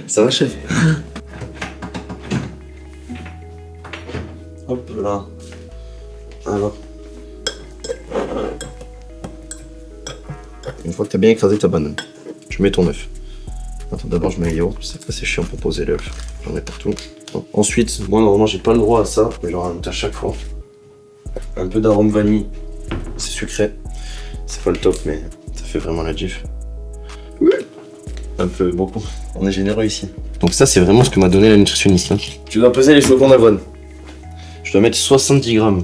Ça va, chef? Hop là. Alors. Une fois que t'as bien écrasé ta banane, tu mets ton œuf. Attends, d'abord je mets le yaourt, parce que c'est chiant pour poser l'œuf. J'en mets partout. Bon. Ensuite, moi normalement j'ai pas le droit à ça, mais j'en rajoute à chaque fois. Un peu d'arôme vanille. C'est sucré. C'est pas le top, mais ça fait vraiment la diff. Oui. Un peu beaucoup. On est généreux ici. Donc ça c'est vraiment ce que m'a donné la nutritionniste. Hein. Tu dois peser les flocons d'avoine. Je dois mettre 70 grammes.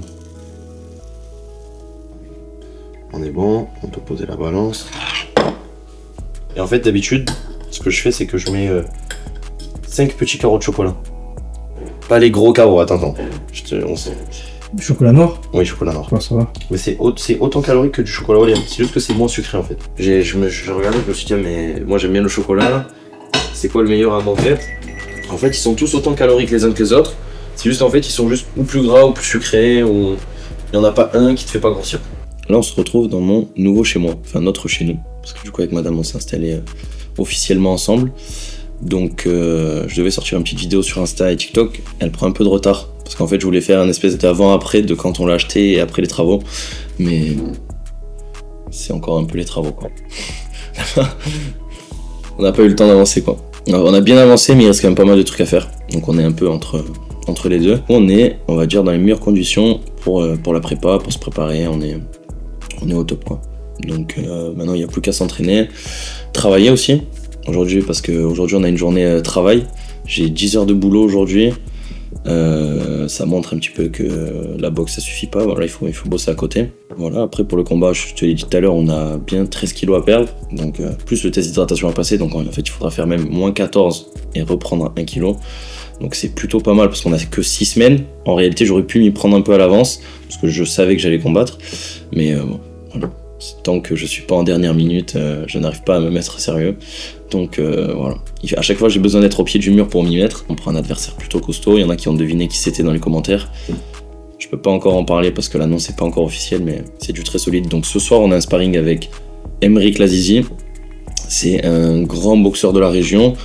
On est bon, on peut poser la balance. Et en fait d'habitude, ce que je fais c'est que je mets 5 petits carreaux de chocolat. Pas les gros carreaux, attends. On sait. Du chocolat noir? Oui, chocolat noir. Ouais, ça va. Mais c'est autant calorique que du chocolat au lait. C'est juste que c'est moins sucré en fait. Je regardais, je me suis dit, mais moi j'aime bien le chocolat. C'est quoi le meilleur à manger? En fait, ils sont tous autant caloriques les uns que les autres. C'est juste en fait, ils sont juste ou plus gras ou plus sucrés. Ou il n'y en a pas un qui te fait pas grossir. Là, on se retrouve dans mon nouveau chez moi. Enfin, notre chez nous. Parce que du coup, avec madame, on s'est installé officiellement ensemble. Donc, je devais sortir une petite vidéo sur Insta et TikTok. Elle prend un peu de retard. Parce qu'en fait, je voulais faire un espèce d'avant-après de quand on l'a acheté et après les travaux. Mais c'est encore un peu les travaux, quoi. On n'a pas eu le temps d'avancer, quoi. On a bien avancé, mais il reste quand même pas mal de trucs à faire. Donc, on est un peu entre les deux. On est, on va dire, dans les meilleures conditions pour la prépa, pour se préparer. On est au top, quoi. Donc, maintenant, il n'y a plus qu'à s'entraîner. Travailler aussi. Aujourd'hui, parce qu'aujourd'hui, on a une journée travail. J'ai 10 heures de boulot aujourd'hui. Ça montre un petit peu que la boxe ça suffit pas, voilà, il faut bosser à côté. Voilà, après pour le combat, je te l'ai dit tout à l'heure, on a bien 13 kilos à perdre, donc plus le test d'hydratation à passer, donc en fait il faudra faire même moins 14 et reprendre 1 kg. Donc c'est plutôt pas mal parce qu'on a que 6 semaines. En réalité j'aurais pu m'y prendre un peu à l'avance parce que je savais que j'allais combattre, mais bon, voilà. Tant que je suis pas en dernière minute, je n'arrive pas à me mettre sérieux. Donc voilà. À chaque fois j'ai besoin d'être au pied du mur pour m'y mettre. On prend un adversaire plutôt costaud. Il y en a qui ont deviné qui c'était dans les commentaires. Je peux pas encore en parler parce que l'annonce n'est pas encore officielle, mais c'est du très solide. Donc ce soir on a un sparring avec Emric Lazizi. C'est un grand boxeur de la région.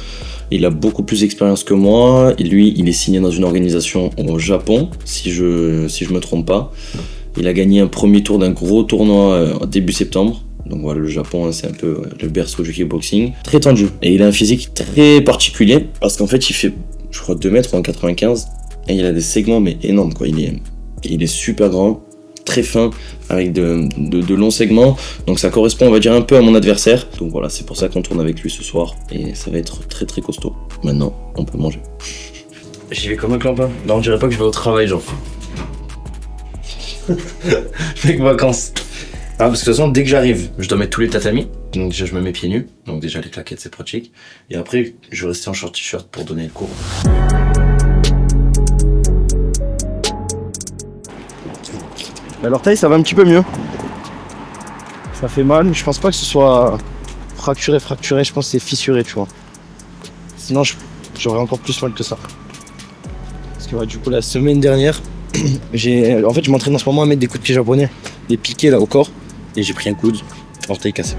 Il a beaucoup plus d'expérience que moi. Et lui, il est signé dans une organisation au Japon, si je me trompe pas. Il a gagné un premier tour d'un gros tournoi début septembre. Donc voilà, le Japon, c'est un peu le berceau du kickboxing. Très tendu. Et il a un physique très particulier parce qu'en fait, il fait, je crois, 2 mètres ou 1,95 m. Et il a des segments, mais énormes, quoi. Il est super grand, très fin, avec de longs segments. Donc ça correspond, on va dire, un peu à mon adversaire. Donc voilà, c'est pour ça qu'on tourne avec lui ce soir. Et ça va être très très costaud. Maintenant, on peut manger. J'y vais comme un clampin. Là, on dirait pas que je vais au travail, genre. Avec vacances. Ah, parce que de toute façon, dès que j'arrive, je dois mettre tous les tatamis. Donc déjà, je me mets pieds nus. Donc déjà, les claquettes, c'est pratique. Et après, je vais rester en short t-shirt pour donner le cours. L'orteil, ça va un petit peu mieux. Ça fait mal, mais je pense pas que ce soit fracturé. Je pense que c'est fissuré, tu vois. Sinon, j'aurais encore plus mal que ça. Parce que ouais, du coup, la semaine dernière, je m'entraîne en ce moment à mettre des coups de pied japonais, des piquets là au corps, et j'ai pris un coude, orteil cassé.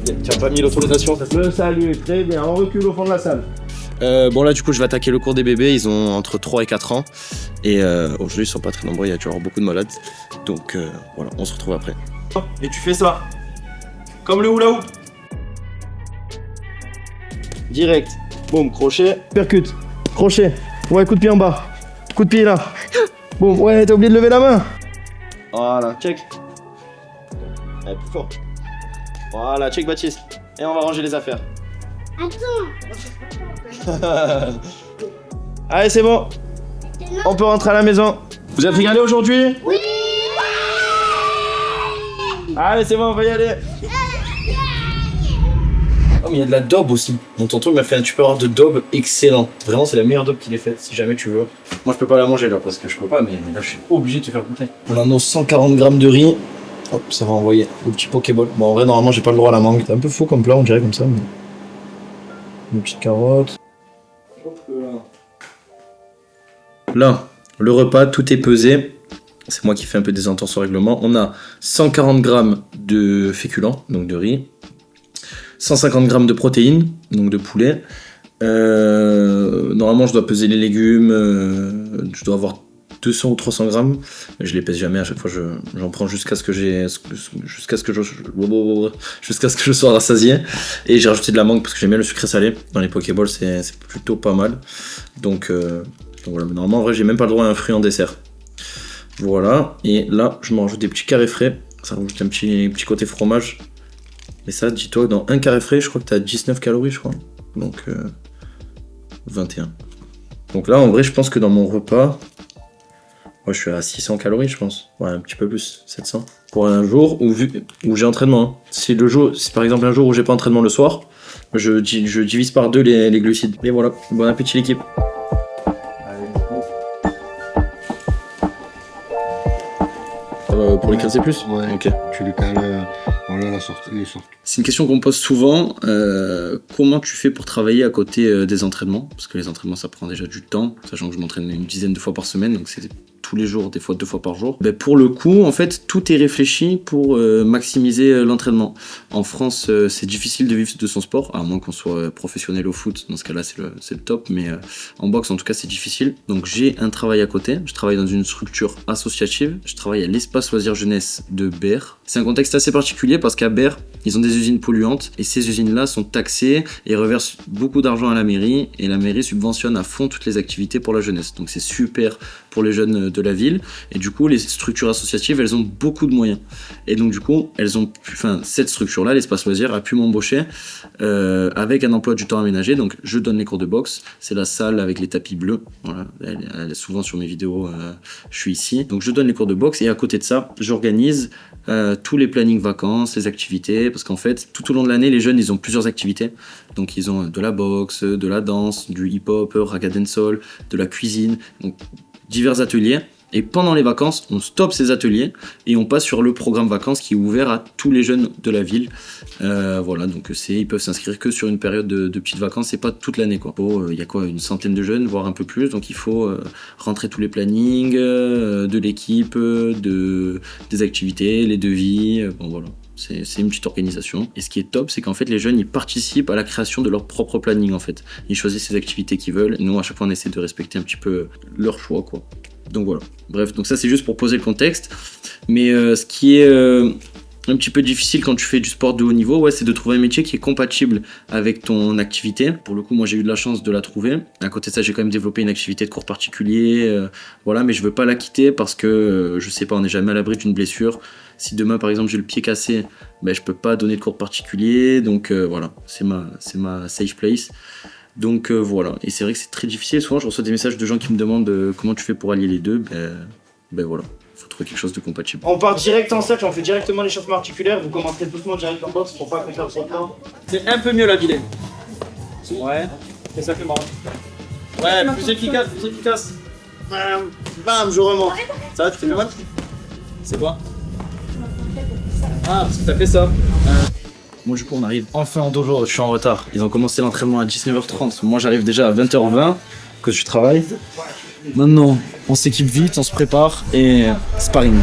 Tu as pas mis l'autorisation? Le salut est très bien, on recule au fond de la salle. Bon là du coup je vais attaquer le cours des bébés, ils ont entre 3 et 4 ans, et aujourd'hui ils sont pas très nombreux, il y a toujours beaucoup de malades, donc voilà, on se retrouve après. Et tu fais ça, comme le hula hoop. Direct. Boum, crochet, percute, crochet, ouais, coup de pied en bas, coup de pied là, boum, ouais, t'as oublié de lever la main. Voilà, check. Allez, plus fort. Voilà, check Baptiste. Et on va ranger les affaires. Attends. Allez, c'est bon. On peut rentrer à la maison. Vous êtes régalés aujourd'hui? Oui. Allez, c'est bon, on va y aller. Oh mais il y a de la daube aussi. Mon tonton il m'a fait un tupperware de daube excellent. Vraiment c'est la meilleure daube qu'il ait faite si jamais tu veux. Moi je peux pas la manger là parce que je peux pas, mais là je suis obligé de te faire goûter. On a nos 140 grammes de riz. Hop, ça va envoyer le petit Pokéball. Bon, en vrai, normalement, j'ai pas le droit à la mangue. C'est un peu faux comme plat, on dirait comme ça. Mais... une petite carotte. Là, le repas, tout est pesé. C'est moi qui fais un peu des intentions au règlement. On a 140 grammes de féculents, donc de riz. 150 grammes de protéines, donc de poulet. Normalement, je dois peser les légumes. Je dois avoir 200 ou 300 grammes. Je les pèse jamais, à chaque fois j'en prends jusqu'à ce que je sois rassasié. Et j'ai rajouté de la mangue parce que j'aime bien le sucré salé. Dans les Pokéballs, c'est plutôt pas mal. Donc voilà, mais normalement en vrai j'ai même pas le droit à un fruit en dessert. Voilà, et là je me rajoute des petits carrés frais. Ça rajoute un petit côté fromage. Et ça, dis-toi, dans un carré frais, je crois que t'as 19 calories, je crois. Donc 21. Donc là en vrai je pense que dans mon repas, moi, je suis à 600 calories, je pense. Ouais, un petit peu plus, 700. Pour un jour où j'ai entraînement. Hein. Si par exemple un jour où j'ai pas entraînement le soir, je divise par 2 les glucides. Et voilà, bon appétit l'équipe. Pour les 15 et plus ? Ouais, ok. Tu lui cales voilà, les sorties. C'est une question qu'on me pose souvent. Comment tu fais pour travailler à côté des entraînements ? Parce que les entraînements, ça prend déjà du temps, sachant que je m'entraîne une dizaine de fois par semaine, donc c'est tous les jours, des fois 2 fois par jour. Ben pour le coup, en fait, tout est réfléchi pour maximiser l'entraînement. En France, c'est difficile de vivre de son sport, à moins qu'on soit professionnel au foot. Dans ce cas-là, c'est le top, mais en boxe, en tout cas, c'est difficile. Donc j'ai un travail à côté. Je travaille dans une structure associative. Je travaille à l'espace loisirs jeunesse de Berre. C'est un contexte assez particulier parce qu'à Berre, ils ont des usines polluantes et ces usines-là sont taxées et reversent beaucoup d'argent à la mairie et la mairie subventionne à fond toutes les activités pour la jeunesse. Donc c'est super pour les jeunes de la ville et du coup les structures associatives elles ont beaucoup de moyens et donc du coup cette structure-là, l'espace loisir, a pu m'embaucher avec un emploi du temps aménagé. Donc je donne les cours de boxe, c'est la salle avec les tapis bleus, voilà, elle est souvent sur mes vidéos, je suis ici, donc je donne les cours de boxe et à côté de ça j'organise tous les plannings vacances, les activités, parce qu'en fait tout au long de l'année les jeunes ils ont plusieurs activités, donc ils ont de la boxe, de la danse, du hip-hop, raga dancehall, de la cuisine, donc divers ateliers. Et pendant les vacances, on stoppe ces ateliers et on passe sur le programme vacances qui est ouvert à tous les jeunes de la ville. Voilà, donc ils peuvent s'inscrire que sur une période de petites vacances, c'est pas toute l'année quoi. Il y a quoi, une centaine de jeunes, voire un peu plus, donc il faut rentrer tous les plannings de l'équipe, des activités, les devis, bon voilà. C'est une petite organisation. Et ce qui est top, c'est qu'en fait, les jeunes, ils participent à la création de leur propre planning, en fait. Ils choisissent les activités qu'ils veulent. Et nous, à chaque fois, on essaie de respecter un petit peu leur choix, quoi. Donc voilà. Bref, donc ça, c'est juste pour poser le contexte. Mais ce qui est un petit peu difficile quand tu fais du sport de haut niveau, ouais, c'est de trouver un métier qui est compatible avec ton activité. Pour le coup, moi, j'ai eu de la chance de la trouver. À côté de ça, j'ai quand même développé une activité de cours particulier. Voilà, mais je veux pas la quitter parce que, je sais pas, on n'est jamais à l'abri d'une blessure. Si demain, par exemple, j'ai le pied cassé, ben, je peux pas donner de cours particulier. Donc voilà, c'est ma safe place. Donc voilà, et c'est vrai que c'est très difficile. Souvent, je reçois des messages de gens qui me demandent comment tu fais pour allier les deux. Ben voilà, faut trouver quelque chose de compatible. On part direct en sac, on fait directement l'échauffement articulaire. Vous commencez doucement direct en boxe pour pas qu'on perde son temps. C'est un peu mieux la Vilaine. Ouais, et ça fait marrant. Ouais, plus efficace, plus efficace. Bam, je remonte. Ça va, tu fais mal? C'est quoi? Ah, parce que t'as fait ça. Moi du coup on arrive enfin en dojo, je suis en retard. Ils ont commencé l'entraînement à 19h30. Moi j'arrive déjà à 20h20 que je travaille. Maintenant on s'équipe vite, on se prépare et sparring.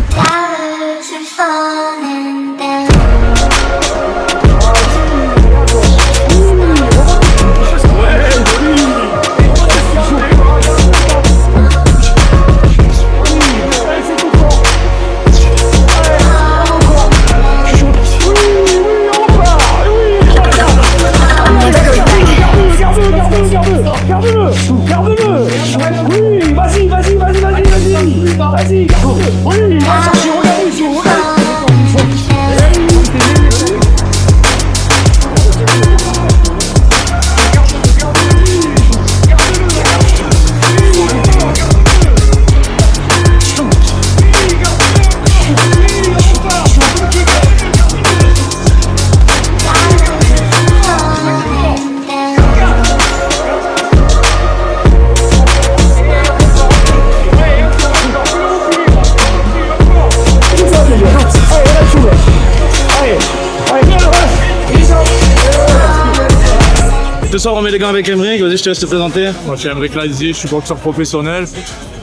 Ce soir, on met les gants avec Emric. Vas-y, je te laisse te présenter. Moi, je suis Emric Lazzi, je suis boxeur professionnel.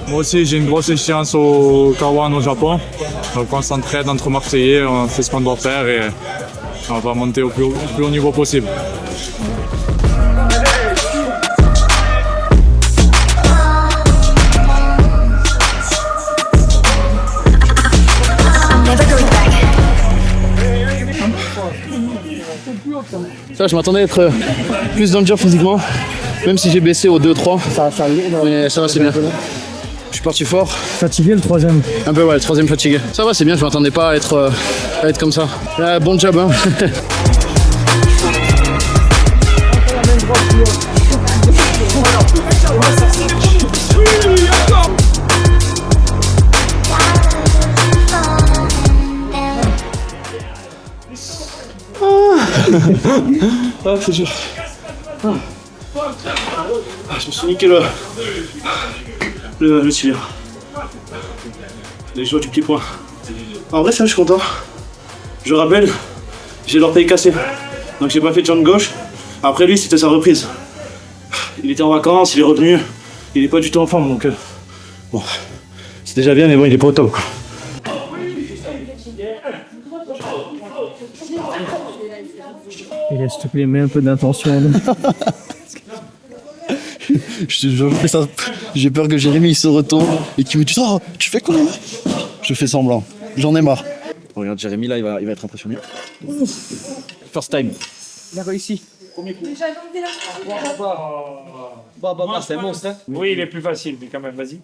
Moi aussi, j'ai une grosse échéance au K1 au Japon. Donc, on s'entraide entre Marseillais, on fait ce qu'on doit faire et on va monter au plus haut niveau possible. Ça, je m'attendais à être plus dans le dur physiquement, même si j'ai baissé au 2-3. Mais ça va, c'est bien. Je suis parti fort. Fatigué le troisième. Un peu, ouais, le troisième fatigué. Ça va, c'est bien, je m'attendais pas à être comme ça. Bon job, hein. Ah, c'est dur. Je me suis niqué le tibia. Les joueurs du petit point. En vrai, ça, je suis content. Je rappelle, j'ai l'orteil cassé. Donc j'ai pas fait de jambe gauche. Après lui, c'était sa reprise. Il était en vacances, il est revenu. Il est pas du tout en forme, donc bon, c'est déjà bien, mais bon, il est pas au top. Et s'il te plaît, mets un peu d'intention. Je fais ça. J'ai peur que Jérémy il se retourne et qu'il me dise oh, tu fais quoi? Je fais semblant. J'en ai marre. Oh, regarde Jérémy là, il va être impressionné. First time. Il a réussi. Bah, c'est un monstre, hein. Oui, il est plus facile, mais quand même, vas-y.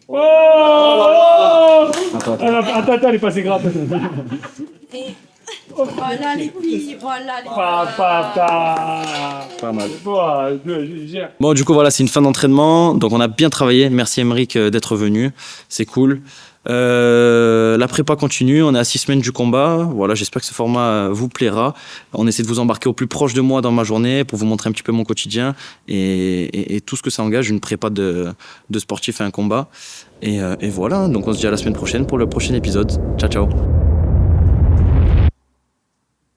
Oh attends, il est passé grave. Voilà les filles, voilà les Pas mal. Bon, du coup, voilà, c'est une fin d'entraînement. Donc, on a bien travaillé. Merci, Emric, d'être venu. C'est cool. La prépa continue. On est à 6 semaines du combat. Voilà, j'espère que ce format vous plaira. On essaie de vous embarquer au plus proche de moi dans ma journée pour vous montrer un petit peu mon quotidien et tout ce que ça engage, une prépa de sportif et un combat. Et voilà, donc on se dit à la semaine prochaine pour le prochain épisode. Ciao, ciao.